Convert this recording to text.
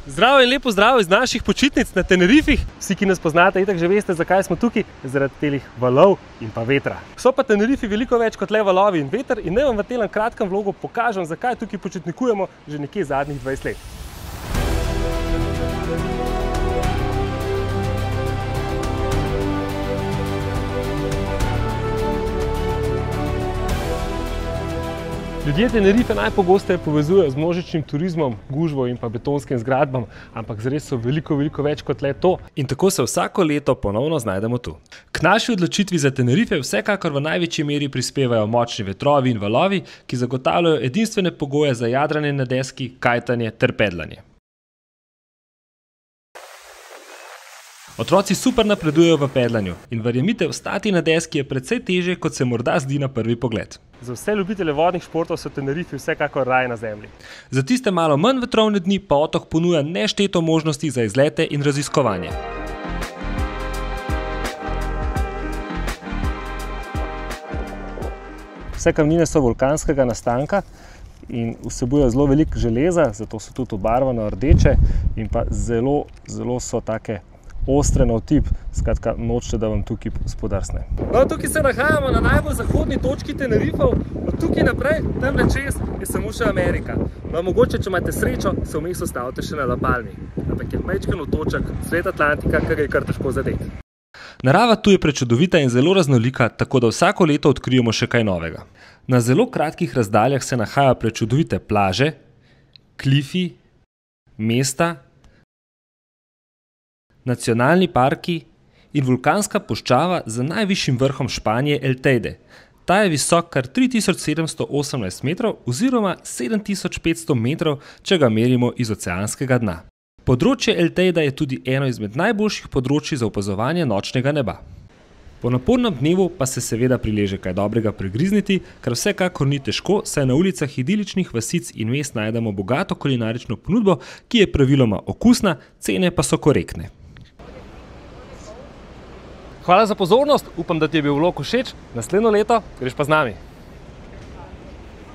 Zdravo in lepo zdravo iz naših počitnic na Tenerifih. Vsi, ki nas poznate, itak že veste, zakaj smo tukaj, zaradi telih valov in pa vetra. So pa Tenerifi veliko več kot le valovi in veter in naj vam v tem kratkem vlogu pokažem, zakaj tukaj počitnikujemo že nekje zadnjih 20 let. Ljudje Tenerife najpogosteje povezujejo z množičnim turizmom, gužvo in pa betonskim zgradbam, ampak zares so veliko več kot le to. In tako se vsako leto ponovno znajdemo tu. K naši odločitvi za Tenerife vsekakor v največji meri prispevajo močni vetrovi in valovi, ki zagotavljajo edinstvene pogoje za jadranje na deski, kajtanje ter pedlanje. Otroci super napredujejo v pedlanju in verjemite, vstati na deski je precej težje, kot se morda zdi na prvi pogled. Za vse ljubitelje vodnih športov so Tenerifi vsekakor raj na zemlji. Za tiste malo manj vetrovne dni pa otok ponuja nešteto možnosti za izlete in raziskovanje. Vse kamnine so vulkanskega nastanka in vsebujejo zelo veliko železa, zato so tudi obarvano rdeče in pa zelo so take ostre na vtip, skratka nočete, da vam tukaj spodrsne. No, tukaj se nahajamo na najbolj zahodni točki Tenerifov, od tukaj naprej, tamle čez, je samo še Amerika. No, mogoče, če imate srečo, se vmes ustavite še na La Palmi, ampak je majčken otoček sred Atlantika, kar je kar težko zadeti. Narava tu je prečudovita in zelo raznolika, tako da vsako leto odkrijemo še kaj novega. Na zelo kratkih razdaljah se nahajajo prečudovite plaže, klifi, mesta, nacionalni parki in vulkanska puščava z najvišjim vrhom Španije El Teide. Ta je visok kar 3718 metrov oziroma 7500 metrov, če ga merimo iz oceanskega dna. Področje El Teida je tudi eno izmed najboljših področij za opazovanje nočnega neba. Po napornem dnevu pa se seveda prileže kaj dobrega pregrizniti, kar vsekakor ni težko, saj na ulicah idiličnih vasic in mest najdemo bogato kulinarično ponudbo, ki je praviloma okusna, cene pa so korektne. Hvala za pozornost, upam, da ti je bil vlog všeč. Naslednjo leto greš pa z nami.